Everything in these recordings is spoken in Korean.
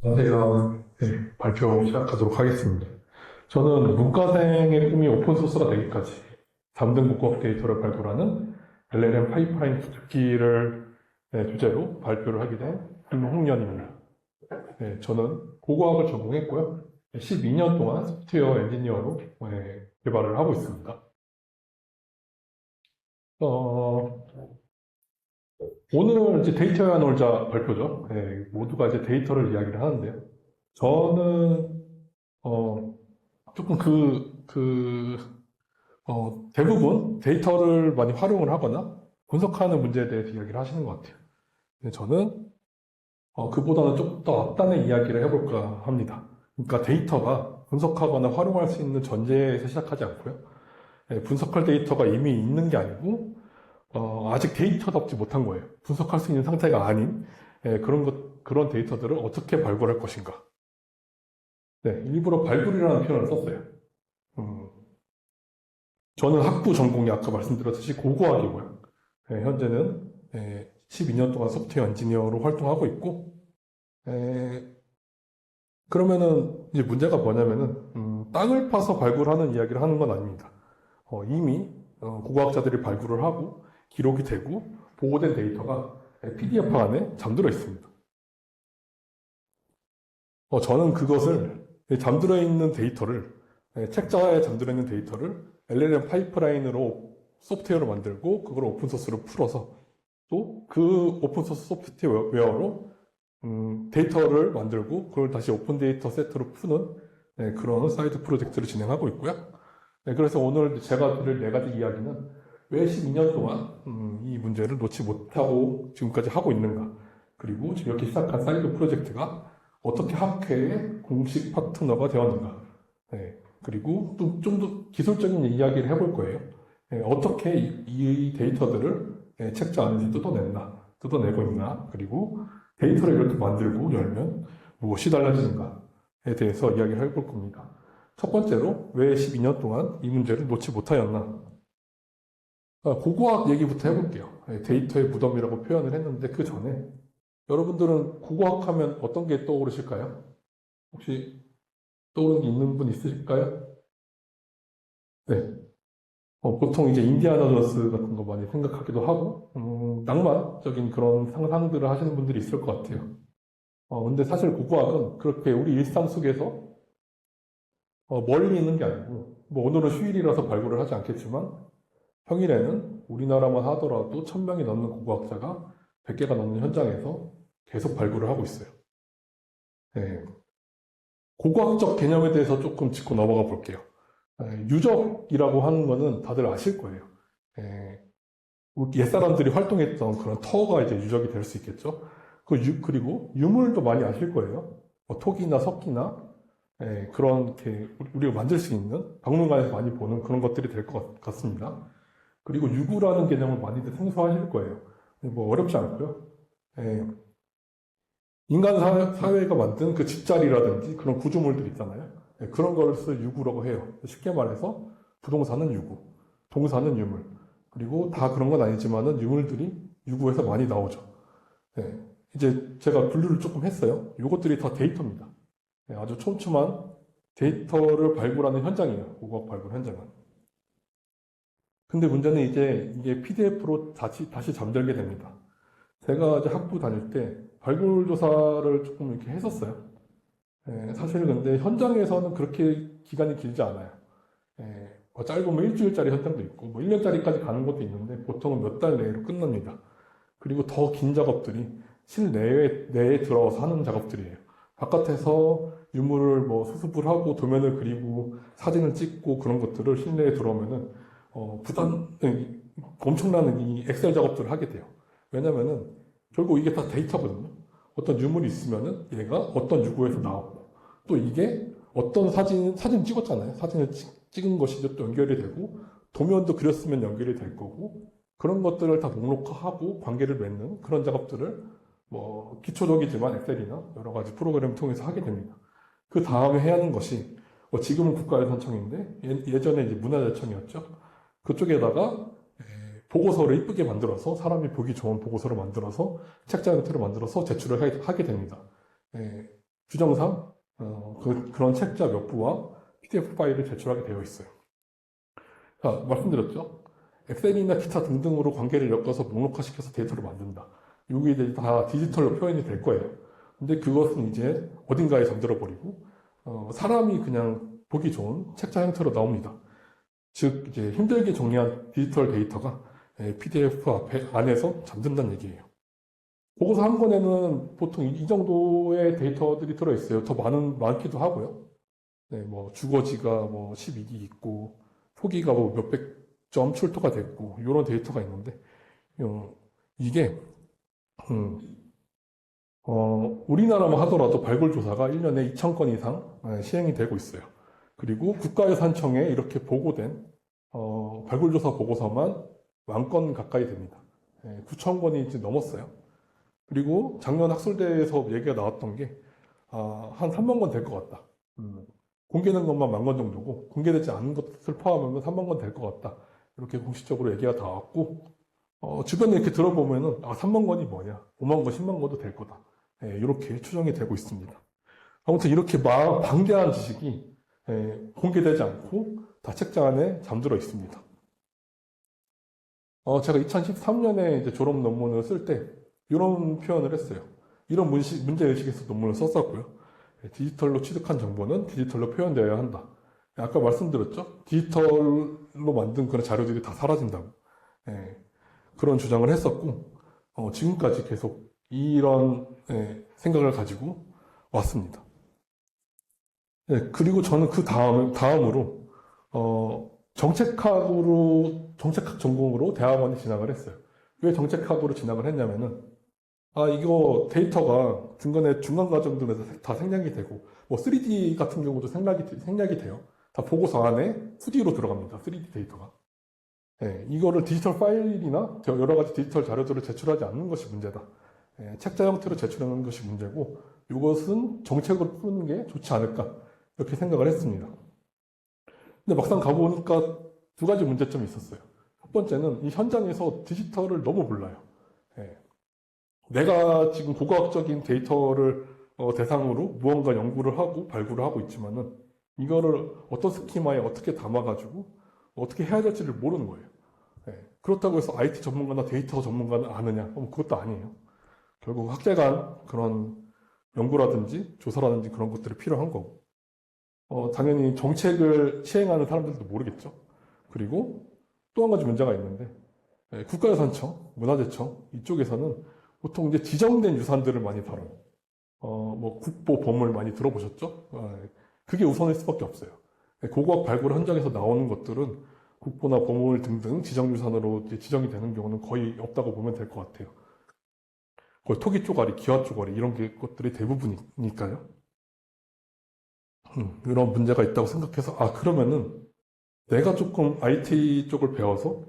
안녕하세요. 네, 발표 시작하도록 하겠습니다. 저는 문과생의 꿈이 오픈소스가 되기까지 3등 국어 데이터를 발굴하는 LLM 파이프라인 구축기를 주제로 발표를 하게 된 김홍련입니다. 네, 저는 고고학을 전공했고요. 12년 동안 소프트웨어 엔지니어로 개발을 하고 있습니다. 오늘은 이제 데이터야 놀자 발표죠. 모두가 이제 데이터를 이야기를 하는데요. 저는 조금 대부분 데이터를 많이 활용을 하거나 분석하는 문제에 대해서 이야기를 하시는 것 같아요. 근데 저는 그보다는 조금 더 앞단의 이야기를 해볼까 합니다. 그러니까 데이터가 분석하거나 활용할 수 있는 전제에서 시작하지 않고요. 분석할 데이터가 이미 있는 게 아니고 아직 데이터답지 못한 거예요. 분석할 수 있는 상태가 아닌 그런 데이터들을 어떻게 발굴할 것인가. 네, 일부러 발굴이라는 표현을 썼어요. 음, 저는 학부 전공이 아까 말씀드렸듯이 고고학이고요. 현재는 12년 동안 소프트웨어 엔지니어로 활동하고 있고, 그러면은 이제 문제가 뭐냐면은 땅을 파서 발굴하는 이야기를 하는 건 아닙니다. 이미 고고학자들이 발굴을 하고 기록이 되고 보고된 데이터가 PDF 안에 잠들어 있습니다. 저는 그것을 잠들어 있는 데이터를 책자에 잠들어 있는 데이터를 LLM 파이프라인으로 소프트웨어를 만들고 그걸 오픈소스로 풀어서 또 그 오픈소스 소프트웨어로 데이터를 만들고 그걸 다시 오픈 데이터 세트로 푸는 그런 사이드 프로젝트를 진행하고 있고요. 그래서 오늘 제가 드릴 네 가지 이야기는 왜 12년 동안 이 문제를 놓지 못하고 지금까지 하고 있는가, 그리고 지금 이렇게 시작한 사이드 프로젝트가 어떻게 학회의 공식 파트너가 되었는가, 그리고 좀 더 기술적인 이야기를 해볼 거예요. 어떻게 이 데이터들을 책자 안에서 뜯어내고 있나, 그리고 데이터를 이렇게 만들고 열면 무엇이 달라지는가에 대해서 이야기를 해볼 겁니다. 첫 번째로 왜 12년 동안 이 문제를 놓지 못하였나. 고고학 얘기부터 해볼게요. 데이터의 무덤이라고 표현을 했는데 그 전에 여러분들은 고고학 하면 어떤 게 떠오르실까요? 혹시 떠오르는 게 있는 분 있으실까요? 네. 보통 이제 인디아나 존스 같은 거 많이 생각하기도 하고, 낭만적인 그런 상상들을 하시는 분들이 있을 것 같아요. 근데 사실 고고학은 그렇게 우리 일상 속에서 멀리 있는 게 아니고, 뭐 오늘은 휴일이라서 발굴을 하지 않겠지만, 평일에는 우리나라만 하더라도 1000명이 넘는 고고학자가 100개가 넘는 현장에서 계속 발굴을 하고 있어요. 네. 고고학적 개념에 대해서 조금 짚고 넘어가 볼게요. 유적이라고 하는 거는 다들 아실 거예요. 옛사람들이 활동했던 그런 터가 이제 유적이 될 수 있겠죠. 그리고 유물도 많이 아실 거예요. 뭐 톡이나 석기나 그런 이렇게 우리가 만들 수 있는 박물관에서 많이 보는 그런 것들이 될 것 같습니다. 그리고 유구라는 개념을 많이들 생소하실 거예요. 뭐 어렵지 않고요. 인간 사회가 만든 그 집자리라든지 그런 구조물들 있잖아요. 그런 것을 유구라고 해요. 쉽게 말해서 부동산은 유구, 동산은 유물. 그리고 다 그런 건 아니지만은 유물들이 유구에서 많이 나오죠. 이제 제가 분류를 조금 했어요. 이것들이 다 데이터입니다. 아주 촘촘한 데이터를 발굴하는 현장이에요. 고고학 발굴 현장은. 근데 문제는 이제 이게 PDF로 다시 잠들게 됩니다. 제가 이제 학부 다닐 때 발굴 조사를 조금 이렇게 했었어요. 사실 근데 현장에서는 그렇게 기간이 길지 않아요. 뭐 짧으면 일주일짜리 현장도 있고, 뭐 1년짜리까지 가는 것도 있는데, 보통은 몇 달 내로 끝납니다. 그리고 더 긴 작업들이 내에 들어와서 하는 작업들이에요. 바깥에서 유물을 뭐 수습을 하고 도면을 그리고 사진을 찍고 그런 것들을 실내에 들어오면은, 엄청난 이 엑셀 작업들을 하게 돼요. 왜냐면은 결국 이게 다 데이터거든요. 어떤 유물이 있으면은 얘가 어떤 유구에서 나오고 또 이게 어떤 사진 찍었잖아요. 사진을 찍은 것이 또 연결이 되고 도면도 그렸으면 연결이 될 거고 그런 것들을 다 목록화하고 관계를 맺는 그런 작업들을 뭐 기초적이지만 엑셀이나 여러 가지 프로그램을 통해서 하게 됩니다. 그 다음에 해야 하는 것이 지금은 국가유산청인데 예전에 이제 문화재청이었죠. 그쪽에다가 보고서를 이쁘게 만들어서 사람이 보기 좋은 보고서를 만들어서 책자 형태로 만들어서 제출을 하게 됩니다. 규정상 그런 책자 몇 부와 PDF 파일을 제출하게 되어 있어요. 자, 말씀드렸죠. 엑셀이나 기타 등등으로 관계를 엮어서 목록화시켜서 데이터를 만든다. 이게 이제 다 디지털로 표현이 될 거예요. 근데 그것은 이제 어딘가에 잠들어 버리고 사람이 그냥 보기 좋은 책자 형태로 나옵니다. 즉 이제 힘들게 정리한 디지털 데이터가 PDF 안에서 잠든다는 얘기예요. 보고서 한 권에는 보통 이 정도의 데이터들이 들어있어요. 더 많기도 하고요. 네, 뭐 주거지가 뭐 12기 있고 표기가 뭐 몇백 점 출토가 됐고 이런 데이터가 있는데 이게 우리나라만 하더라도 발굴 조사가 1년에 2,000건 이상 시행이 되고 있어요. 그리고 국가유산청에 이렇게 보고된 발굴 조사 보고서만 10,000건 가까이 됩니다. 9,000건이 이제 넘었어요. 그리고 작년 학술대에서 얘기가 나왔던 게 한 3만 건 될 것 같다. 공개된 것만 10,000건 정도고 공개되지 않은 것을 포함하면 3만 건 될 것 같다. 이렇게 공식적으로 얘기가 다 왔고 주변에 이렇게 들어보면은 3만 건이 뭐냐, 5만 건, 10만 건도 될 거다. 이렇게 추정이 되고 있습니다. 아무튼 이렇게 방대한 지식이 공개되지 않고 다 책자 안에 잠들어 있습니다. 제가 2013년에 이제 졸업 논문을 쓸 때 이런 표현을 했어요. 이런 문제의식에서 논문을 썼었고요. 디지털로 취득한 정보는 디지털로 표현되어야 한다. 아까 말씀드렸죠? 디지털로 만든 그런 자료들이 다 사라진다고. 그런 주장을 했었고, 지금까지 계속 이런 생각을 가지고 왔습니다. 그리고 저는 그 다음으로, 정책학 전공으로 대학원에 진학을 했어요. 왜 정책학으로 진학을 했냐면은, 이거 데이터가 중간 과정들에서 다 생략이 되고, 뭐 3D 같은 경우도 생략이 돼요. 다 보고서 안에 2D로 들어갑니다. 3D 데이터가. 이거를 디지털 파일이나 여러 가지 디지털 자료들을 제출하지 않는 것이 문제다. 책자 형태로 제출하는 것이 문제고, 이것은 정책으로 푸는 게 좋지 않을까. 이렇게 생각을 했습니다. 근데 막상 가보니까 두 가지 문제점이 있었어요. 첫 번째는 이 현장에서 디지털을 너무 몰라요. 내가 지금 고고학적인 데이터를 대상으로 무언가 연구를 하고 발굴을 하고 있지만은 이거를 어떤 스키마에 어떻게 담아가지고 어떻게 해야 될지를 모르는 거예요. 그렇다고 해서 IT 전문가나 데이터 전문가는 아느냐? 그것도 아니에요. 결국 학계간 그런 연구라든지 조사라든지 그런 것들이 필요한 거고. 당연히 정책을 시행하는 사람들도 모르겠죠. 그리고 또 한 가지 문제가 있는데, 국가유산청, 문화재청, 이쪽에서는 보통 이제 지정된 유산들을 많이 다뤄요. 뭐, 국보, 보물 많이 들어보셨죠? 그게 우선일 수밖에 없어요. 고고학 발굴 현장에서 나오는 것들은 국보나 보물 등등 지정유산으로 지정이 되는 경우는 거의 없다고 보면 될 것 같아요. 거의 토기 쪼가리, 기와 쪼가리, 이런 것들이 대부분이니까요. 이런 문제가 있다고 생각해서, 그러면은 내가 조금 IT 쪽을 배워서,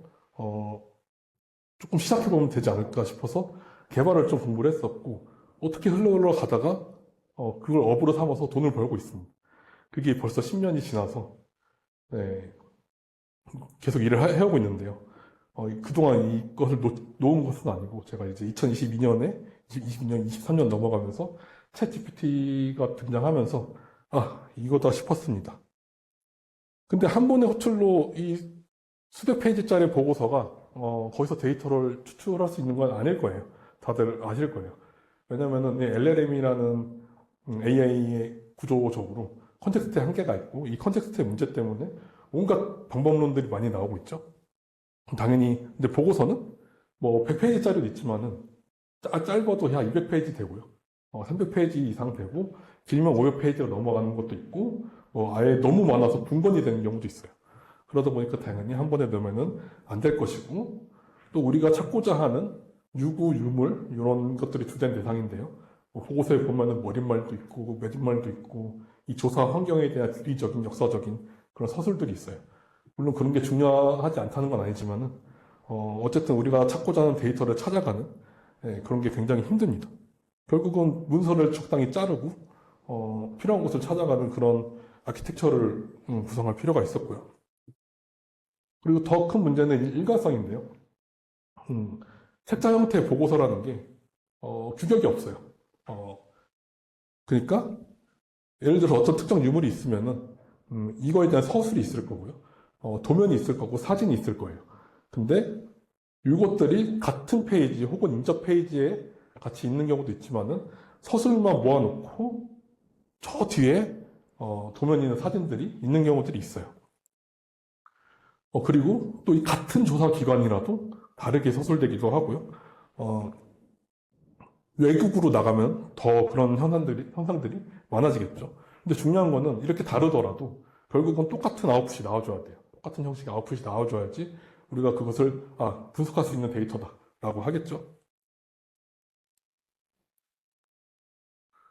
조금 시작해보면 되지 않을까 싶어서 개발을 좀 공부를 했었고, 어떻게 흘러가다가, 그걸 업으로 삼아서 돈을 벌고 있습니다. 그게 벌써 10년이 지나서, 계속 일을 해오고 있는데요. 그동안 이것을 놓은 것은 아니고, 제가 이제 2022년에, 22년, 23년 넘어가면서 챗 GPT가 등장하면서, 이거다 싶었습니다. 근데 한 번의 호출로 이 수백 페이지짜리 보고서가 거기서 데이터를 추출할 수 있는 건 아닐 거예요. 다들 아실 거예요. 왜냐면은 LLM이라는 AI의 구조적으로 컨텍스트에 한계가 있고 이 컨텍스트의 문제 때문에 온갖 방법론들이 많이 나오고 있죠. 당연히 근데 보고서는 뭐 100페이지짜리도 있지만은 짧아도 200페이지 되고요. 300페이지 이상 되고 길면 500페이지가 넘어가는 것도 있고 아예 너무 많아서 분권이 되는 경우도 있어요. 그러다 보니까 당연히 한 번에 넣으면은 안 될 것이고 또 우리가 찾고자 하는 유구, 유물 이런 것들이 주된 대상인데요. 보고서에 보면은 머릿말도 있고 매듭말도 있고 이 조사 환경에 대한 주기적인 역사적인 그런 서술들이 있어요. 물론 그런 게 중요하지 않다는 건 아니지만은 어쨌든 우리가 찾고자 하는 데이터를 찾아가는 그런 게 굉장히 힘듭니다. 결국은 문서를 적당히 자르고 필요한 곳을 찾아가는 그런 아키텍처를 구성할 필요가 있었고요. 그리고 더 큰 문제는 일관성인데요. 책자 형태의 보고서라는 게 규격이 없어요. 그러니까 예를 들어서 어떤 특정 유물이 있으면은 이거에 대한 서술이 있을 거고요. 도면이 있을 거고 사진이 있을 거예요. 근데 이것들이 같은 페이지 혹은 인적 페이지에 같이 있는 경우도 있지만은 서술만 모아놓고 저 뒤에 도면이나 사진들이 있는 경우들이 있어요. 그리고 또 이 같은 조사 기관이라도 다르게 서술되기도 하고요. 외국으로 나가면 더 그런 현상들이 많아지겠죠. 근데 중요한 거는 이렇게 다르더라도 결국은 똑같은 아웃풋이 나와줘야 돼요. 똑같은 형식의 아웃풋이 나와줘야지 우리가 그것을 분석할 수 있는 데이터다라고 하겠죠.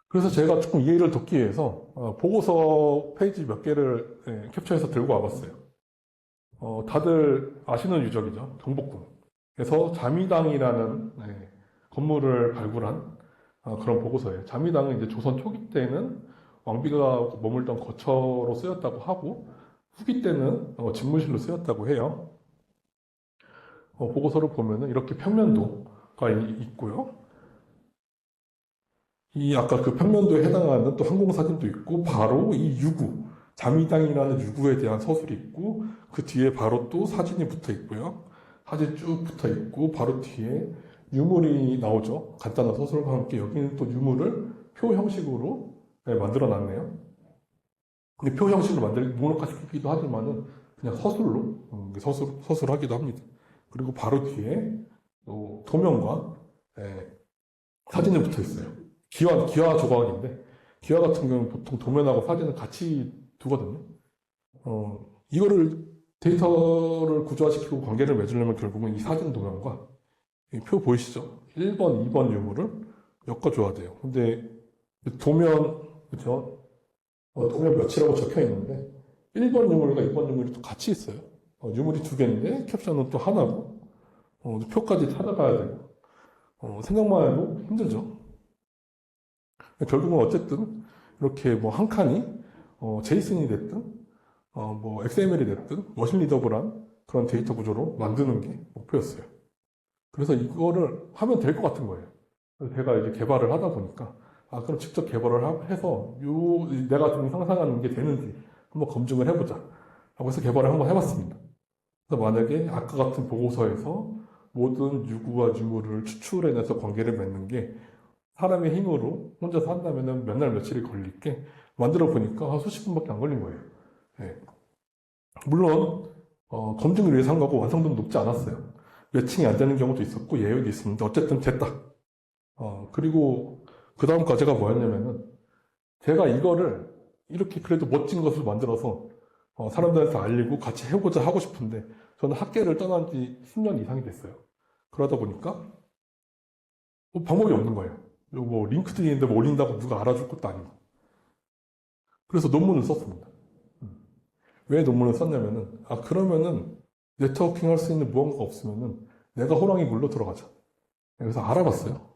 그래서 제가 조금 이해를 돕기 위해서 보고서 페이지 몇 개를 캡처해서 들고 와봤어요. 다들 아시는 유적이죠. 경복궁. 그래서 자미당이라는 건물을 발굴한 그런 보고서예요. 자미당은 이제 조선 초기 때는 왕비가 머물던 거처로 쓰였다고 하고 후기 때는 집무실로 쓰였다고 해요. 보고서를 보면은 이렇게 평면도가 있고요. 이 아까 그 평면도에 해당하는 또 항공사진도 있고 바로 이 유구, 자미당이라는 유구에 대한 서술이 있고 그 뒤에 바로 또 사진이 붙어 있고요. 사진 쭉 붙어 있고 바로 뒤에 유물이 나오죠. 간단한 서술과 함께 여기는 또 유물을 표 형식으로 만들어 놨네요. 근데 표 형식으로 목록화시키기도 하지만은 그냥 서술로 서술하기도 합니다. 그리고 바로 뒤에 또 도면과 사진이 붙어 있어요. 기와 조각인데 기와 같은 경우는 보통 도면하고 사진을 같이 두거든요. 이거를 데이터를 구조화시키고 관계를 맺으려면 결국은 이 사진 도면과 이 표 보이시죠? 1번, 2번 유물을 엮어줘야 돼요. 근데 도면, 그죠? 도면 몇이라고 적혀 있는데 1번 유물과 2번 유물이 또 같이 있어요. 유물이 두 개인데 캡션은 또 하나고 표까지 찾아가야 되고 생각만 해도 힘들죠. 결국은 어쨌든 이렇게 뭐 한 칸이 제이슨이 됐든 뭐 XML이 됐든 머신 리더블한 그런 데이터 구조로 만드는 게 목표였어요. 그래서 이거를 하면 될 것 같은 거예요. 그래서 제가 이제 개발을 하다 보니까 그럼 직접 개발을 해서 내가 좀 상상하는 게 되는지 한번 검증을 해보자 하고 해서 개발을 한번 해봤습니다. 그래서 만약에 아까 같은 보고서에서 모든 유구와 유물을 추출해내서 관계를 맺는 게 사람의 힘으로 혼자서 한다면 몇 날 며칠이 걸릴 게 만들어 보니까 수십 분밖에 안 걸린 거예요. 네. 물론 검증을 위해서 한 거고 완성도는 높지 않았어요. 매칭이 안 되는 경우도 있었고 예외도 있었는데 어쨌든 됐다. 그리고 그 다음 과제가 뭐였냐면은 제가 이거를 이렇게 그래도 멋진 것을 만들어서 사람들한테 알리고 같이 해보자 하고 싶은데 저는 학계를 떠난 지 10년 이상이 됐어요. 그러다 보니까 방법이 없는 거예요. 뭐 링크드인인데 뭐 올린다고 누가 알아줄 것도 아니고. 그래서 논문을 썼습니다. 왜 논문을 썼냐면은 그러면은 네트워킹 할 수 있는 무언가가 없으면은 내가 호랑이 물로 들어가자. 그래서 알아봤어요.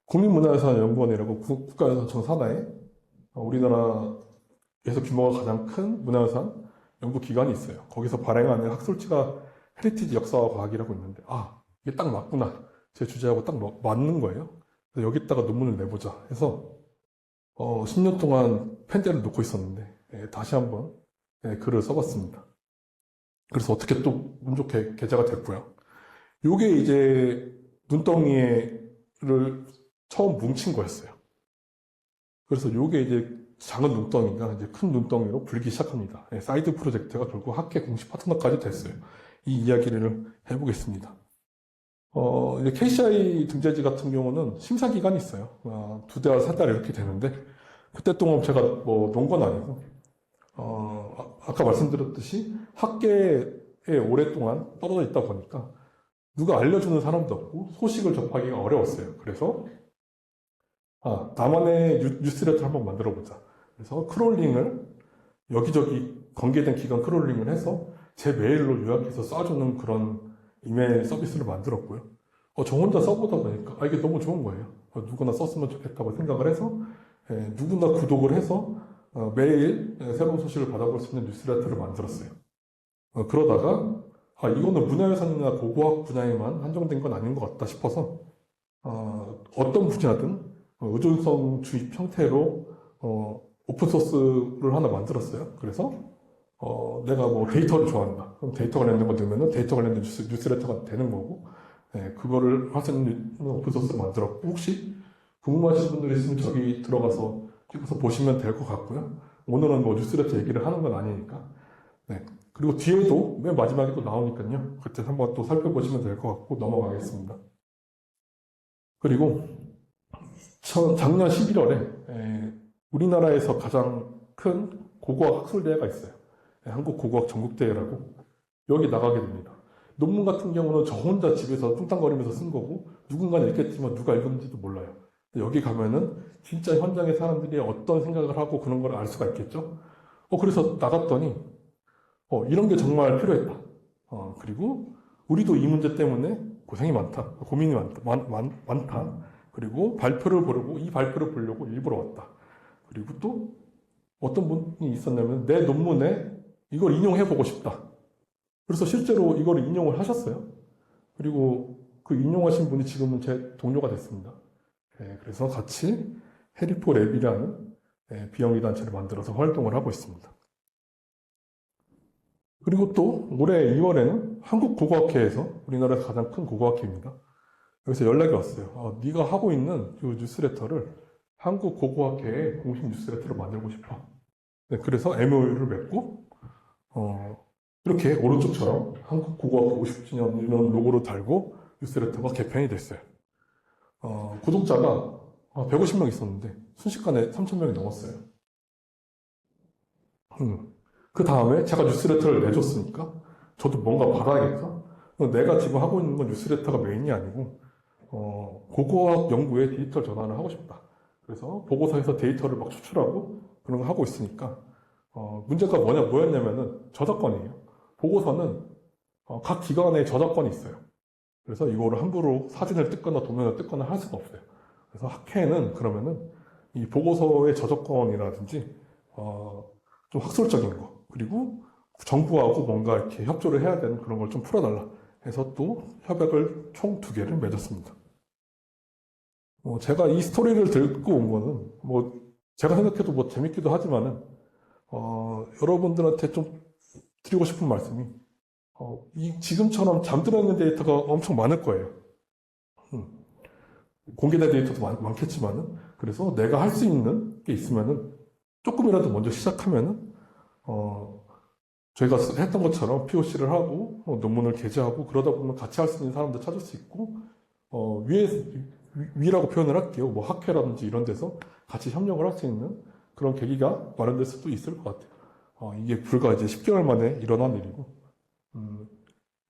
국립문화유산연구원이라고 국가유산청 산하에 우리나라에서 규모가 가장 큰 문화유산 연구기관이 있어요. 거기서 발행하는 학술지가 헤리티지 역사와 과학이라고 있는데 이게 딱 맞구나. 제 주제하고 딱 맞는 거예요. 그래서 여기다가 논문을 내보자 해서 10년 동안 펜대를 놓고 있었는데 다시 한번 글을 써봤습니다. 그래서 어떻게 또 운 좋게 게재가 됐고요. 요게 이제 눈덩이를 처음 뭉친 거였어요. 그래서 요게 이제 작은 눈덩이가 이제 큰 눈덩이로 불기 시작합니다. 사이드 프로젝트가 결국 학회 공식 파트너까지 됐어요. 이 이야기를 해보겠습니다. 이제 KCI 등재지 같은 경우는 심사 기간이 있어요. 2달, 3달 이렇게 되는데 그때 동안 제가 뭐 논 건 아니고 아까 말씀드렸듯이 학계에 오랫동안 떨어져 있다 보니까 누가 알려주는 사람도 없고 소식을 접하기가 어려웠어요. 그래서 나만의 뉴스레터 한번 만들어 보자. 그래서 크롤링을 여기저기 관계된 기관 크롤링을 해서 제 메일로 요약해서 쏴주는 그런 이메일 서비스를 만들었고요. 저 혼자 써보다 보니까 이게 너무 좋은 거예요. 누구나 썼으면 좋겠다고 생각을 해서 누구나 구독을 해서 매일 새로운 소식을 받아볼 수 있는 뉴스레터를 만들었어요. 그러다가 이거는 문화유산이나 고고학 분야에만 한정된 건 아닌 것 같다 싶어서 어떤 분야든 의존성 주입 형태로 오픈소스를 하나 만들었어요. 그래서 내가 뭐 데이터를 좋아한다. 그럼 데이터 관련된 거 넣으면 데이터 관련된 뉴스레터가 되는 거고, 그거를 할 수 있는 오픈소스를 만들었고, 혹시 궁금하신 분들 있으면 저기 들어가서 찍어서 보시면 될 것 같고요. 오늘은 뭐 뉴스레터 얘기를 하는 건 아니니까. 네. 그리고 뒤에도 맨 마지막에 또 나오니까요. 그때 한번 또 살펴보시면 될 것 같고 넘어가겠습니다. 그리고 작년 11월에 우리나라에서 가장 큰 고고학 학술대회가 있어요. 한국고고학 전국대회라고. 여기 나가게 됩니다. 논문 같은 경우는 저 혼자 집에서 뚱땅거리면서 쓴 거고 누군가는 읽겠지만 누가 읽었는지도 몰라요. 여기 가면은 진짜 현장의 사람들이 어떤 생각을 하고 그런 걸 알 수가 있겠죠. 그래서 나갔더니 이런 게 정말 필요했다. 그리고 우리도 이 문제 때문에 고생이 많다. 고민이 많다. 그리고 발표를 보려고, 이 발표를 보려고 일부러 왔다. 그리고 또 어떤 분이 있었냐면 내 논문에 이걸 인용해보고 싶다. 그래서 실제로 이걸 인용을 하셨어요. 그리고 그 인용하신 분이 지금은 제 동료가 됐습니다. 그래서 같이 해리포 랩이라는 비영리 단체를 만들어서 활동을 하고 있습니다. 그리고 또 올해 2월에는 한국고고학회에서 우리나라에서 가장 큰 고고학회입니다. 여기서 연락이 왔어요. 네가 하고 있는 이 뉴스레터를 한국고고학회의 공식 뉴스레터로 만들고 싶어. 그래서 MOU를 맺고 이렇게 오른쪽처럼 한국고고학회 50주년 이런 로고를 달고 뉴스레터가 개편이 됐어요. 구독자가 150명 있었는데 순식간에 3,000명이 넘었어요. 그 다음에 제가 뉴스레터를 내줬으니까 저도 뭔가 받아야겠죠? 내가 지금 하고 있는 건 뉴스레터가 메인이 아니고 고고학 연구에 디지털 전환을 하고 싶다. 그래서 보고서에서 데이터를 막 추출하고 그런 거 하고 있으니까 문제가 뭐였냐면은 저작권이에요. 보고서는 각 기관에 저작권이 있어요. 그래서 이거를 함부로 사진을 뜯거나 도면을 뜯거나 할 수가 없어요. 그래서 학회는 그러면은 이 보고서의 저작권이라든지 좀 학술적인 거 그리고 정부하고 뭔가 이렇게 협조를 해야 되는 그런 걸 좀 풀어달라 해서 또 협약을 총 2개를 맺었습니다. 제가 이 스토리를 듣고 온 거는 제가 생각해도 재밌기도 하지만은 여러분들한테 좀 드리고 싶은 말씀이 지금처럼 잠들어 있는 데이터가 엄청 많을 거예요. 공개된 데이터도 많겠지만은 그래서 내가 할 수 있는 게 있으면은 조금이라도 먼저 시작하면은 저희가 했던 것처럼 POC를 하고 논문을 게재하고 그러다 보면 같이 할 수 있는 사람들 찾을 수 있고 위라고 표현을 할게요. 뭐 학회라든지 이런 데서 같이 협력을 할 수 있는 그런 계기가 마련될 수도 있을 것 같아요. 이게 불과 이제 10개월 만에 일어난 일이고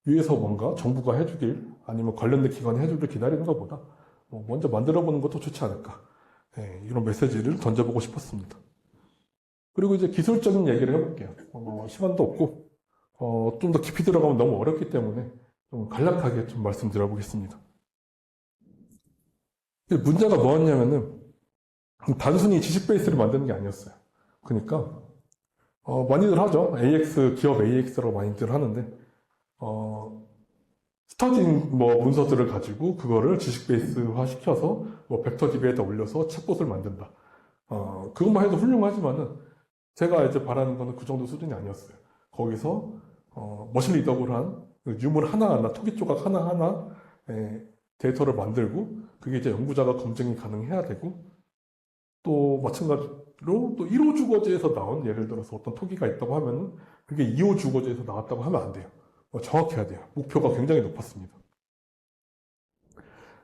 위에서 뭔가 정부가 해주길 아니면 관련된 기관이 해주길 기다리는 것보다 먼저 만들어보는 것도 좋지 않을까. 이런 메시지를 던져보고 싶었습니다. 그리고 이제 기술적인 얘기를 해볼게요. 시간도 없고 좀 더 깊이 들어가면 너무 어렵기 때문에 좀 간략하게 좀 말씀드려보겠습니다. 문제가 뭐였냐면은 단순히 지식 베이스를 만드는 게 아니었어요. 그러니까 많이들 하죠. AX, 기업 AX라고 많이들 하는데 스타진 문서들을 가지고 그거를 지식 베이스화 시켜서 벡터 DB에다 올려서 챗봇을 만든다. 그것만 해도 훌륭하지만은 제가 이제 바라는 거는 그 정도 수준이 아니었어요. 거기서 머신 리더블한 유물 하나하나, 토기 조각 하나하나 데이터를 만들고 그게 이제 연구자가 검증이 가능해야 되고 또 마찬가지로 또 1호 주거지에서 나온 예를 들어서 어떤 토기가 있다고 하면은 그게 2호 주거지에서 나왔다고 하면 안 돼요. 정확해야 돼요. 목표가 굉장히 높았습니다.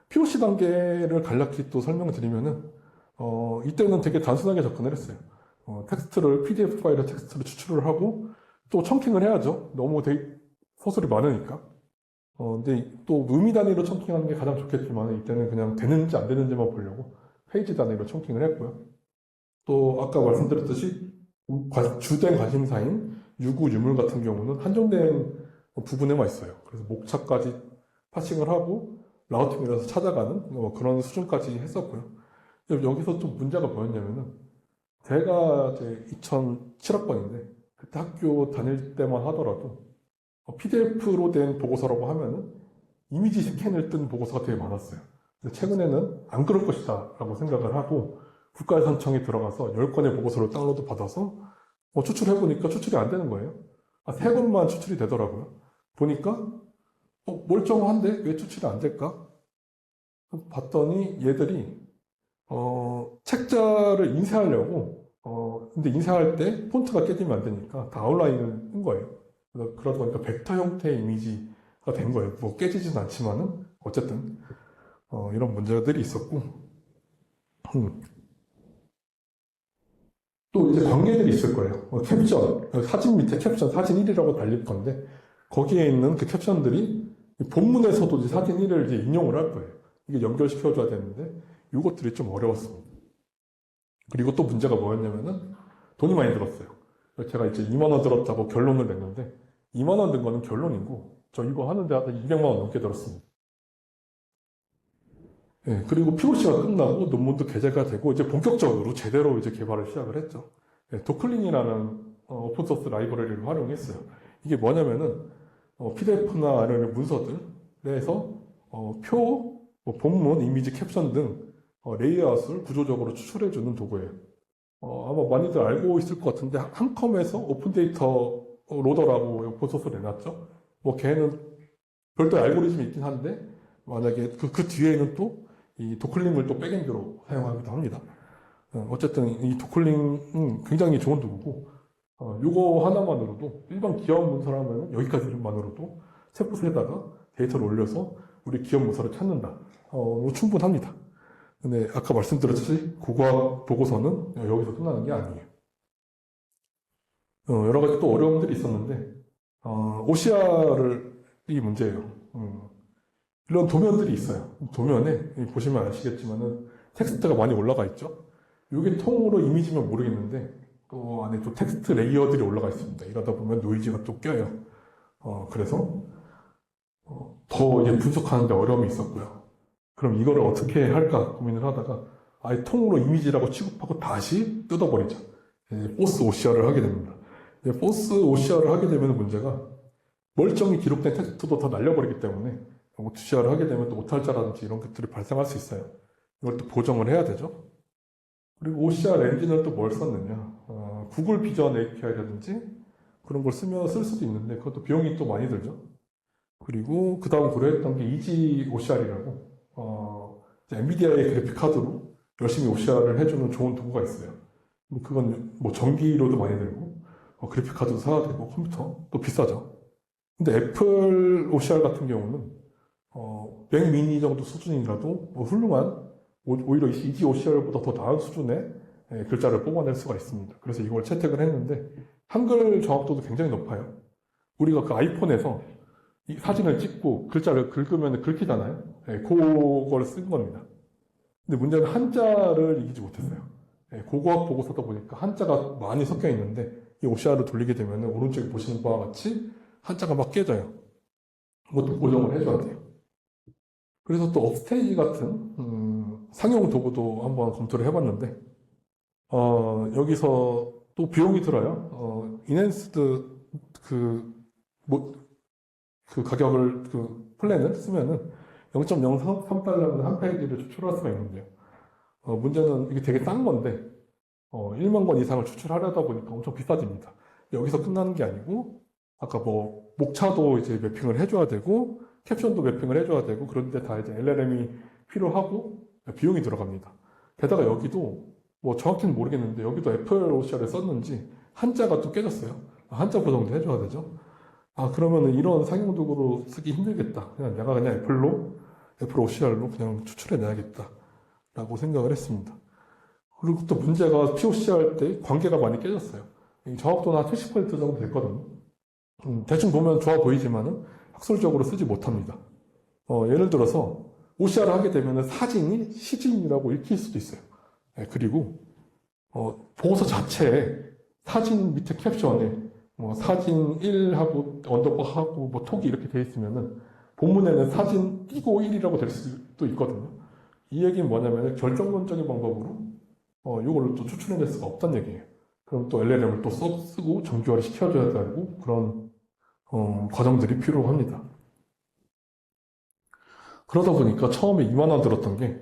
POC 단계를 간략히 또 설명을 드리면은 이때는 되게 단순하게 접근을 했어요. 텍스트를 PDF 파일에 텍스트를 추출을 하고 또 청킹을 해야죠. 너무 서술이 많으니까. 근데 또 의미 단위로 청킹하는 게 가장 좋겠지만 이때는 그냥 되는지 안 되는지만 보려고 페이지 단위로 청킹을 했고요. 또 아까 말씀드렸듯이 주된 관심사인 유구, 유물 같은 경우는 한정된 부분에만 있어요. 그래서 목차까지 파싱을 하고 라우팅을 해서 찾아가는 그런 수준까지 했었고요. 여기서 좀 문제가 뭐였냐면은 제가 이제 2007학번인데 그때 학교 다닐 때만 하더라도 PDF로 된 보고서라고 하면은 이미지 스캔을 뜬 보고서가 되게 많았어요. 근데 최근에는 안 그럴 것이다 라고 생각을 하고 국가유산청에 들어가서 10건의 보고서를 다운로드 받아서 추출해보니까 추출이 안 되는 거예요. 3건만 추출이 되더라고요. 보니까 멀쩡한데 왜 추출이 안 될까? 봤더니 얘들이 책자를 인쇄하려고 근데 인쇄할 때 폰트가 깨지면 안 되니까 다 아웃라인을 한 거예요. 그러다 보니까 벡터 형태의 이미지가 된 거예요. 뭐 깨지진 않지만은 어쨌든 이런 문제들이 있었고 또 이제 관계들이 있을 거예요. 캡션, 사진 밑에 캡션, 사진 1이라고 달릴 건데 거기에 있는 그 캡션들이 본문에서도 이제 사진 1을 이제 인용을 할 거예요. 이게 연결시켜줘야 되는데 이것들이 좀 어려웠습니다. 그리고 또 문제가 뭐였냐면은 돈이 많이 들었어요. 제가 이제 2만 원 들었다고 결론을 냈는데 2만 원 든 거는 결론이고 저 이거 하는데 한 200만 원 넘게 들었습니다. 예, 그리고 POC가 끝나고 논문도 게재가 되고 이제 본격적으로 제대로 이제 개발을 시작을 했죠. 예, 도클린이라는 오픈소스 라이브러리를 활용했어요. 이게 뭐냐면은 PDF나 아니면 문서들에서 표, 본문, 이미지, 캡션 등 레이아웃을 구조적으로 추출해주는 도구예요. 아마 많이들 알고 있을 것 같은데 한컴에서 오픈 데이터 로더라고 오픈소스를 내놨죠. 뭐 걔는 별도의 알고리즘이 있긴 한데 만약에 그 뒤에는 또 이 도클링을 또 백엔드로 사용하기도 합니다. 어쨌든 이 도클링은 굉장히 좋은 도구고 요거 하나만으로도 일반 기업 문서라면 여기까지만으로도 챗봇에다가 데이터를 올려서 우리 기업 문서를 찾는다. 충분합니다. 근데 아까 말씀드렸듯이 고고학 보고서는 여기서 끝나는 게 아니에요. 여러 가지 또 어려움들이 있었는데 OCR이 문제예요. 이런 도면들이 있어요. 도면에 보시면 아시겠지만은 텍스트가 많이 올라가 있죠. 이게 통으로 이미지면 모르겠는데 또 안에 또 텍스트 레이어들이 올라가 있습니다. 이러다 보면 노이즈가 또 껴요. 그래서 더 이제 분석하는데 어려움이 있었고요. 그럼 이거를 어떻게 할까 고민을 하다가 아예 통으로 이미지라고 취급하고 다시 뜯어버리자. 포스 OCR을 하게 됩니다. 포스 OCR을 하게 되면 문제가 멀쩡히 기록된 텍스트도 다 날려버리기 때문에 OCR을 하게 되면 또 오탈자라든지 이런 것들이 발생할 수 있어요. 이걸 또 보정을 해야 되죠. 그리고 OCR 엔진을 또 뭘 썼느냐. 구글 비전 API라든지 그런 걸 쓸 수도 있는데 그것도 비용이 또 많이 들죠. 그리고 그 다음 고려했던 게 이지 OCR이라고 엔비디아의 그래픽카드로 열심히 OCR을 해주는 좋은 도구가 있어요. 그건 뭐 전기료도 많이 들고 그래픽카드도 사야 되고 컴퓨터 또 비싸죠. 근데 애플 OCR 같은 경우는 맥 미니 정도 수준이라도 훌륭한 오히려 이지 OCR보다 더 나은 수준의 글자를 뽑아낼 수가 있습니다. 그래서 이걸 채택을 했는데 한글 정확도도 굉장히 높아요. 우리가 그 아이폰에서 이 사진을 찍고 글자를 긁으면 긁히잖아요. 그걸 쓴 겁니다. 근데 문제는 한자를 이기지 못했어요. 고고학 보고서다 보니까 한자가 많이 섞여 있는데 이 OCR을 돌리게 되면 오른쪽에 보시는 바와 같이 한자가 막 깨져요. 그것도 고정을 해줘야 돼요. 그래서 또 업스테이지 같은 상용 도구도 한번 검토를 해봤는데 여기서 또 비용이 들어요. 인핸스드 그 가격을 플랜을 쓰면은 0.033달러면 한 페이지를 추출할 수가 있는데요. 문제는 이게 되게 싼 건데 1만 권 이상을 추출하려다 보니까 엄청 비싸집니다. 여기서 끝나는 게 아니고 아까 뭐 목차도 이제 매핑을 해줘야 되고 캡션도 매핑을 해줘야 되고 그런데 다 이제 LLM이 필요하고 비용이 들어갑니다. 게다가 여기도 뭐 정확히는 모르겠는데 여기도 애플 OCR을 썼는지 한자가 또 깨졌어요. 한자 보정도 해줘야 되죠. 그러면은 이런 상용 도구로 쓰기 힘들겠다. 내가 그냥 애플 OCR로 그냥 추출해내야겠다. 라고 생각을 했습니다. 그리고 또 문제가 POC 할 때 관계가 많이 깨졌어요. 정확도는 한 70% 정도 됐거든요. 대충 보면 좋아 보이지만은 학술적으로 쓰지 못합니다. 예를 들어서 OCR을 하게 되면 사진이 시진이라고 읽힐 수도 있어요. 그리고 보고서 자체에 사진 밑에 캡션에 사진 1하고 언더바하고 톡이 이렇게 돼 있으면은 본문에는 사진 띄고 1이라고 될 수도 있거든요. 이 얘기는 뭐냐면 결정론적인 방법으로 이걸 또 추출해낼 수가 없다는 얘기예요. 그럼 또 LLM을 또 쓰고 정교화를 시켜줘야 되고 그런 과정들이 필요합니다. 그러다 보니까 처음에 2만 원 들었던 게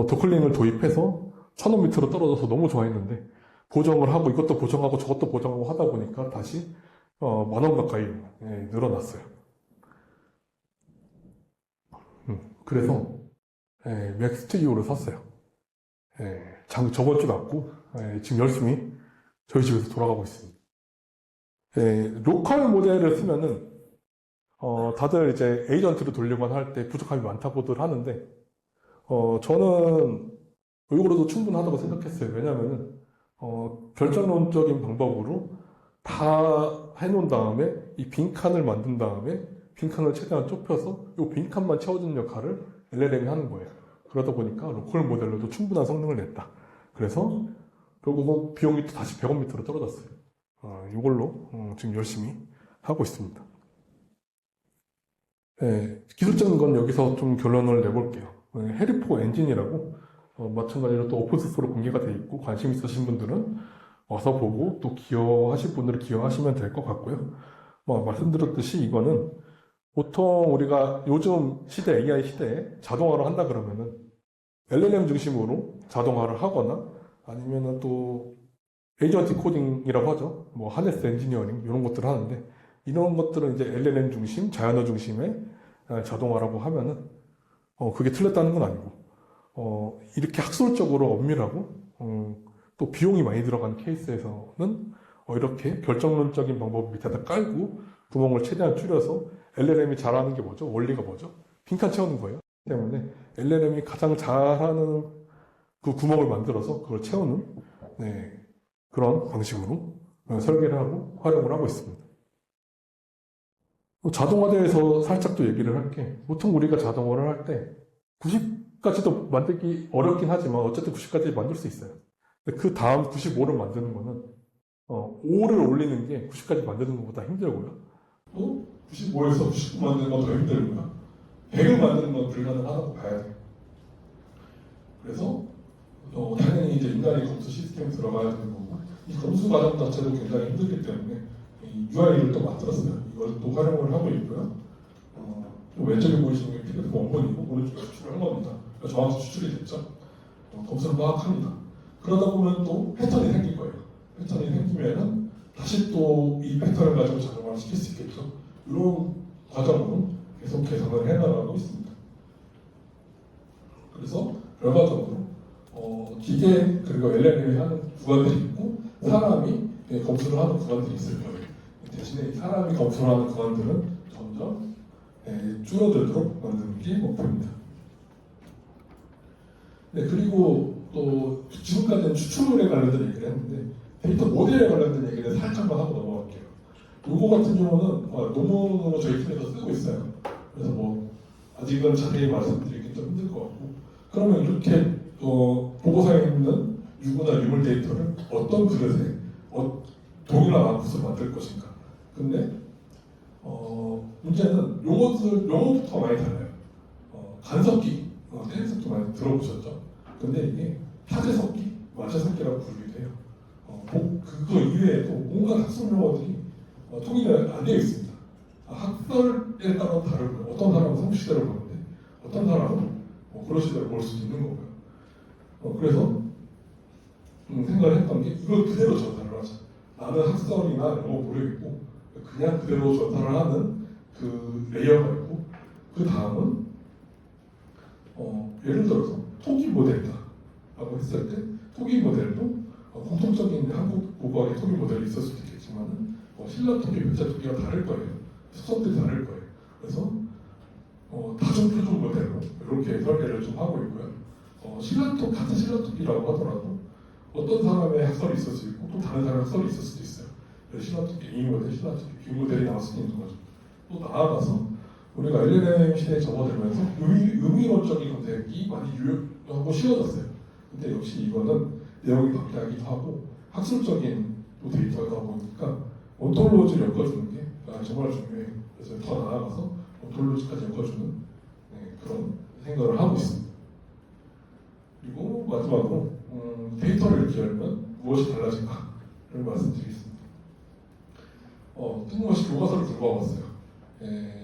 도클링을 도입해서 1000원 밑으로 떨어져서 너무 좋아했는데 보정을 하고 이것도 보정하고 저것도 보정하고 하다 보니까 다시 10,000원 가까이 늘어났어요. 그래서 맥 스튜디오를 샀어요. 저번 주 났고 지금 열심히 저희 집에서 돌아가고 있습니다. 로컬 모델을 쓰면은 다들 이제 에이전트로 돌리거나 할 때 부족함이 많다고들 하는데 저는 이거로도 충분하다고 생각했어요. 왜냐면은 결정론적인 방법으로 다 해놓은 다음에 이 빈칸을 만든 다음에 빈칸을 최대한 좁혀서 이 빈칸만 채워주는 역할을 LLM이 하는 거예요. 그러다 보니까 로컬 모델로도 충분한 성능을 냈다. 그래서 결국은 비용이 또 다시 100원 밑으로 떨어졌어요. 이걸로 지금 열심히 하고 있습니다. 기술적인 건 여기서 좀 결론을 내볼게요. 해리포 엔진이라고 마찬가지로 또 오픈소스로 공개가 돼 있고 관심 있으신 분들은 와서 보고 또 기여하실 분들은 기여하시면 될 것 같고요. 말씀드렸듯이 이거는 보통 우리가 요즘 시대, AI 시대에 자동화를 한다 그러면은 LLM 중심으로 자동화를 하거나 아니면은 또 에이전트 코딩이라고 하죠. 하네스 엔지니어링 이런 것들을 하는데 이런 것들은 이제 LLM 중심, 자연어 중심의 자동화라고 하면은 그게 틀렸다는 건 아니고 이렇게 학술적으로 엄밀하고 또 비용이 많이 들어가는 케이스에서는 이렇게 결정론적인 방법 밑에다 깔고 구멍을 최대한 줄여서 LLM이 잘하는 게 뭐죠? 원리가 뭐죠? 빈칸 채우는 거예요. 때문에 LLM이 가장 잘하는 그 구멍을 만들어서 그걸 채우는 그런 방식으로 설계를 하고 활용을 하고 있습니다. 자동화대에서 살짝 또 얘기를 할게. 보통 우리가 자동화를 할 때 90까지도 만들기 어렵긴 하지만 어쨌든 90까지 만들 수 있어요. 그 다음 95를 만드는 거는 5를 올리는 게 90까지 만드는 것보다 힘들고요. 또 95에서 99 만드는 건 더 힘들고요. 100을 만드는 건 불가능하다고 봐야 돼요. 그래서 당연히 이제 인간이 검수 시스템에 들어가야 되는 거고 이 검수 과정 자체도 굉장히 힘들기 때문에 이 UI를 또 만들었어요. 이걸 또 활용을 하고 있고요. 왼쪽에 보이시는 게 PDF 원본이고 오른쪽에 추출을 한 겁니다. 그러니까 정확히 추출이 됐죠. 검수를 파악합니다. 그러다 보면 또 패턴이 생길 거예요. 패턴이 생기면은 다시 또 이 패턴을 가지고 자동화를 시킬 수 있겠죠. 이런 과정으로 계속 개선을 해나가고 있습니다. 그래서 결과적으로 기계 그리고 LLM이 하는 구간들이 있고 사람이 검수를 하는 구간들이 있을 거예요. 대신에 사람이 검수를 하는 구간들은 점점 줄어들도록 만드는 게 목표입니다. 그리고 또 지금까지는 추출에 관련된 얘기를 했는데 데이터 모델에 관련된 얘기를 살짝만 하고 넘어갈게요. 요거 같은 경우는 논문으로 저희 팀에서 쓰고 있어요. 그래서 아직은 자세히 말씀드리기 좀 힘들 것 같고 그러면 이렇게 보고서에 있는 유구나 유물 데이터를 어떤 그릇에 동일한 아웃풋을 만들 것인가. 근데 문제는 용어부터 많이 달라요. 간섭기, 테니석기 많이 들어보셨죠? 근데 이게 타제석기, 마제석기라고 부르기도 해요. 그거 이외에도 온갖 학습 용어들이 통일이 안 되어 있습니다. 학설에 따라 다르고요. 어떤 사람은 성시대로 보는데 어떤 사람은 그런 시대로 볼 수도 있는 거고요. 그래서 생각을 했던 게 이걸 그대로 전달을 하자. 나는 학설이나 이런 거 모르겠고 그냥 그대로 전달을 하는 그 레이어가 있고 그 다음은 예를 들어서 토기 모델이다 라고 했을 때 토기 모델도 공통적인 한국 국어의 토기 모델이 있을 수도 있겠지만 신라 토기, 외자 토기가 다를 거예요. 수법들이 다를 거예요. 그래서 다중 표준 모델로 이렇게 설계를 좀 하고 있고요. 같은 신라 토기라고 하더라도 어떤 사람의 학설이 있을 수 있고 또 다른 사람의 학설이 있을 수도 있어요. 신라 토기 A 모델, 신라 토기 B 모델이 나올 수도 있는 거죠. 또 나아가서 우리가 LLM 시대에 접어들면서 의미론적인 검색이 많이 유효하고 쉬워졌어요. 근데 역시 이거는 내용이 바뀌기도 하고 학술적인 또 데이터가 보니까 온톨로지를 엮어주는 게 정말 중요해요. 그래서 더 나아가서 온톨로지까지 엮어주는 그런 생각을 하고 있습니다. 그리고 마지막으로 데이터를 이렇게 열면 무엇이 달라질까를 말씀드리겠습니다. 뜬금없이 교과서를 들고 와봤어요.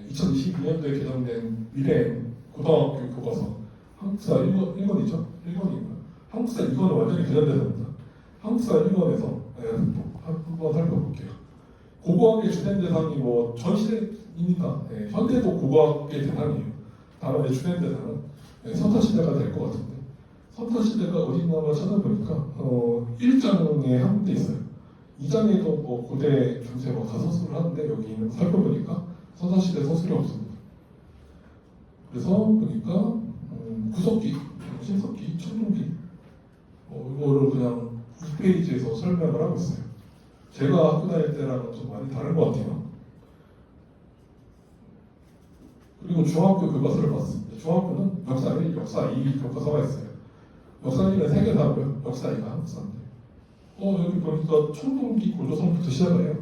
2022년도에 개정된 미래엔 고등학교 교과서 한국사 1권이죠. 1권이고요. 한국사 2권은 완전히 그냥 대사입니다. 한국사 1권에서 한번 살펴볼게요. 고고학의 주된 대상이 뭐 전 시대이니까 현대도 고고학의 대상이에요. 다만 주된 대상은 선사시대가 될 것 같은데 선사시대가 어디 있나가 찾아보니까 1장에 한 군데 있어요. 2장에도 뭐 고대 중세 뭐 다 서술을 하는데 여기 있는 거 살펴보니까 선사시대 서술이 없습니다. 그래서 보니까 구석기, 신석기, 청동기 이거를 그냥 2페이지에서 설명을 하고 있어요. 제가 학교 다닐 때랑은 좀 많이 다른 것 같아요. 그리고 중학교 교과서를 봤습니다. 중학교는 역사 1, 역사 2 교과서가 있어요. 역사 1은 세계사고요. 역사 2가 한국사인데 여기 보니까 청동기 고조선부터 시작해요.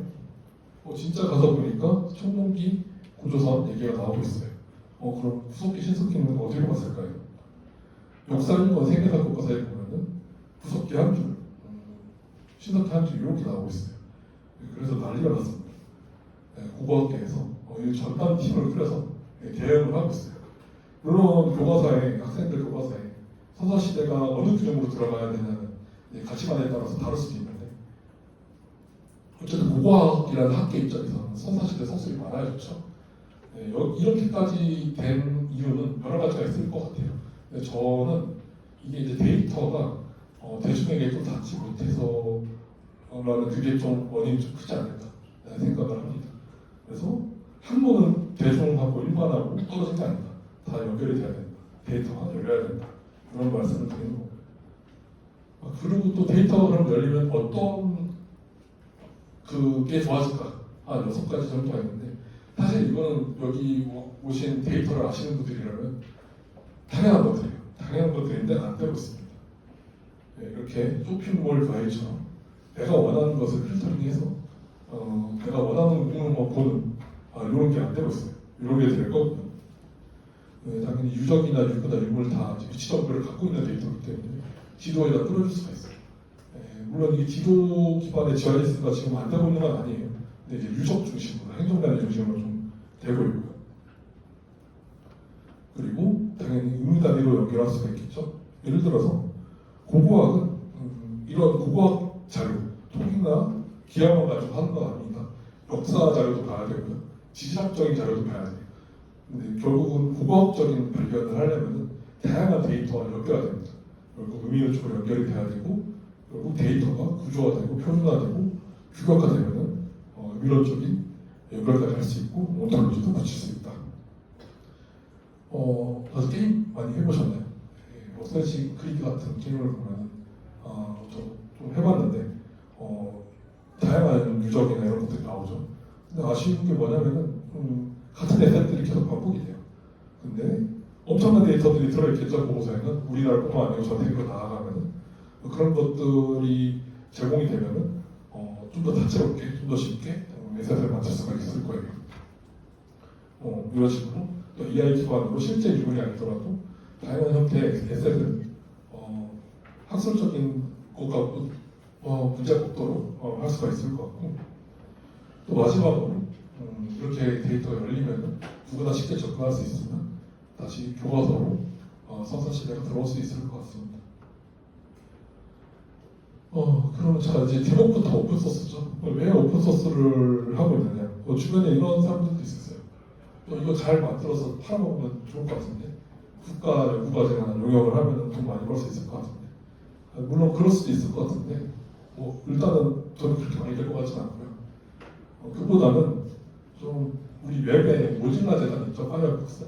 진짜 가서 보니까 청동기 고조선 얘기가 나오고 있어요. 그럼 구석기, 신석기는 어디로 갔을까요? 역사 1권 세계사 교과서에 보면은 구석기 한 줄, 신석기 한 줄 이렇게 나오고 있어요. 그래서 난리가 났습니다. 국어학계에서 이 전담 팀을 꾸려서 대응을 하고 있어요. 물론 교과서에 학생들 교과서에 선사시대가 어느 규정으로 들어가야 되냐는 가치관에 따라서 다를 수도 있는데 어쨌든 국어학이라는 학계 입장에서는 선사시대 서술이 많아야 좋죠. 이렇게까지 된 이유는 여러 가지가 있을 것 같아요. 근데 저는 이게 이제 데이터가 대중에게 또 닿지 못해서 라는 그게 좀 원인이 좀 크지 않을까 생각을 합니다. 그래서 학문은 대중하고 일반하고 떨어진 게 아니다. 다 연결이 돼야 된다. 데이터가 열려야 된다. 그런 말씀을 드리는 겁니다. 그리고 또 데이터가 그럼 열리면 어떤 그게 좋아질까? 한 6가지 정도가 있는데 사실 이거는 여기 오신 데이터를 아시는 분들이라면 당연한 것들이에요. 당연한 것들인데 안 되고 있습니다. 이렇게 쇼핑몰 가이드처럼 내가 원하는 것을 필터링해서 내가 원하는 부분을 보는 이런 게 안 되고 있어요. 이런 게 될 거고요. 당연히 유적이나 유구나 유물 다 위치 정보를 갖고 있는 데이터이기 때문에 지도에다 뿌려줄 수가 있어요. 물론 이게 지도 기반의 GIS가 지금 안 되고 있는 건 아니에요. 근데 이제 유적 중심으로 행정단위 중심으로 좀 되고 있고요. 그리고 당연히 의미 단위로 연결할 수가 있겠죠. 예를 들어서 고고학은 이런 고고학 자료, 통이나 기하만 가지고 하는 건 아닙니다. 역사 자료도 봐야 되고요. 지질학적인 자료도 봐야 돼요. 근데 결국은 고고학적인 발견을 하려면 다양한 데이터가 연결해야 됩니다. 결국 의미를 주고 연결이 돼야 되고 결국 데이터가 구조화되고 표준화되고 규격화되면 의미론적인 연결까지 할 수 있고 온톨로지도 붙일 수 있다. 다들 게임 많이 해보셨나요? 스래시 그리드 같은 게임을 보면 좀 해봤는데 다양한 유적이나 이런 것들이 나오죠. 근데 아쉬운 게 뭐냐면은 같은 에셋들이 계속 반복이 돼요. 근데 엄청난 데이터들이 들어있겠죠. 보고서에는 우리나라뿐만 아니고 전 세계로 나아가면은 그런 것들이 제공이 되면은 좀 더 다채롭게, 좀 더 쉽게 에셋을 만들 수가 있을 거예요. 이런 식으로 또 AI 기반으로 실제 유물이 아니더라도 다양한 형태의 에셋을 학술적인 것과 문제 국도로 할 수가 있을 것 같고 또 마지막으로 이렇게 데이터가 열리면 누구나 쉽게 접근할 수 있으면 다시 교과서로 선사시대가 들어올 수 있을 것 같습니다. 그러면 자 이제 제목부터 오픈소스죠. 왜 오픈소스를 하고 있느냐? 주변에 이런 사람들도 있었어요. 이거 잘 만들어서 팔아먹으면 좋을 것 같은데 국가 연구과제나 용역을 하면 돈 많이 벌 수 있을 것 같은데 물론 그럴 수도 있을 것 같은데 일단은 저는 그렇게 많이 될 것 같지는 않고요. 그보다는 좀 우리 웹에 모질라 재단 있죠. 파이어폭스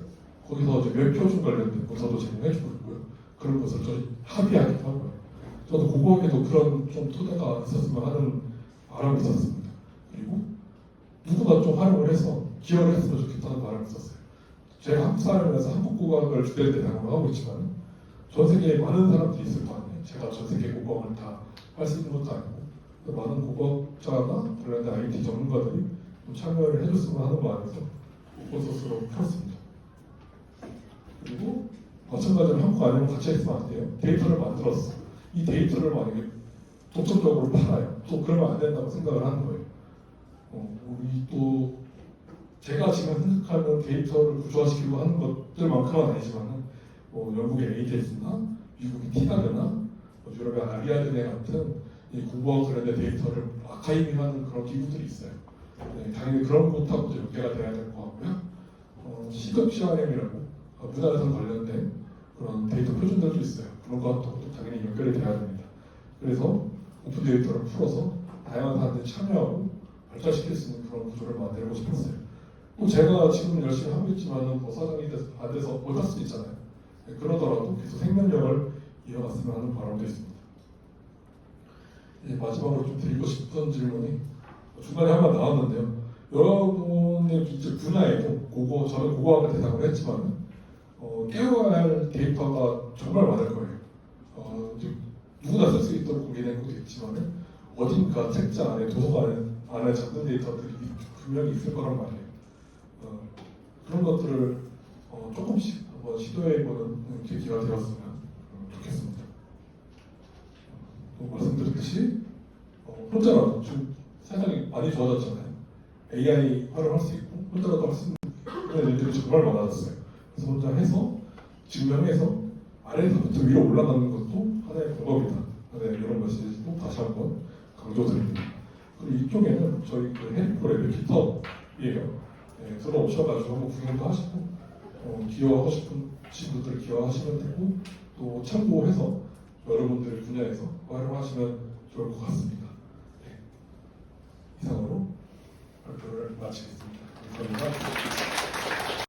거기서 이제 웹 표준 관련된 문서도 제공해주고 있고요. 그런 것을 저희 합의하기도 하고요. 저도 고고학에도 그런 좀 토대가 있었으면 하는 바람이 있었습니다. 그리고 누구나 좀 활용을 해서 기여를 했으면 좋겠다는 바람이 있었어요. 제가 한국 사람이라서 한국 고고학을 주된 대상으로 하고 있지만 전 세계에 많은 사람들이 있을 거 아니에요. 제가 전 세계 고고학을 다 할 수 있는 것도 아니고 많은 고고학자나 관련된 IT 전문가들이 좀 참여를 해줬으면 하는 마음에서 오픈소스로 켰습니다. 그리고 마찬가지로 한국 아니면 같이 했으면 안 돼요. 데이터를 만들었어. 이 데이터를 만약에 독점적으로 팔아요. 또 그러면 안 된다고 생각을 하는 거예요. 우리 또 제가 지금 생각하는 데이터를 구조화시키고 하는 것들만큼은 아니지만 뭐 영국의 ADS나 미국의 티가르나 유럽의 아리아드네 같은 이 공부와 관련된 데이터를 아카이빙하는 그런 기구들이 있어요. 네, 당연히 그런 곳하고도 연계가 돼야 될 것 같고요. 시급 CRM이라고 문화에서 관련된 그런 데이터 표준들도 있어요. 그런 것하고도 당연히 연결이 돼야 됩니다. 그래서 오픈 데이터를 풀어서 다양한 사람들이 참여하고 발전시킬 수 있는 그런 구조를 만들고 싶었어요. 또 제가 지금 열심히 하고 있지만은 뭐 사장이 안 돼서 못할 수도 있잖아요. 네, 그러더라도 계속 생명력을 이어갔으면 하는 바람도 있습니다. 마지막으로 좀 드리고 싶은 질문이 중간에 한 번 나왔는데요. 여러분의 이제 분야에도 저는 고고학을 대상으로 했지만 깨워야 할 데이터가 정말 많을 거예요. 누구나 쓸 수 있도록 공개된 것도 있지만 어딘가 책자 안에 도서관 안에 잡는 데이터들이 분명히 있을 거란 말이에요. 그런 것들을 조금씩 한번 시도해보는 계기가 되었으면 좋겠습니다. 또 말씀드렸듯이 혼자라도 지금 세상이 많이 좋아졌잖아요. AI 활용할 수 있고 혼자라도 할 수 있는 그런 일들이 정말 많아졌어요. 그래서 혼자 해서 증명해서 아래에서부터 위로 올라가는 것도 하나의 방법이다. 네, 이런 메시지도 다시 한번 강조드립니다. 그리고 이쪽에는 저희 그 해리포랩의 깃허브이에요. 네, 들어오셔가지고 한번 구경도 하시고 기여하고 싶은 친구들 기여하시면 되고 또 참고해서 여러분들 분야에서 활용하시면 좋을 것 같습니다. 네. 이상으로 발표를 마치겠습니다. 감사합니다.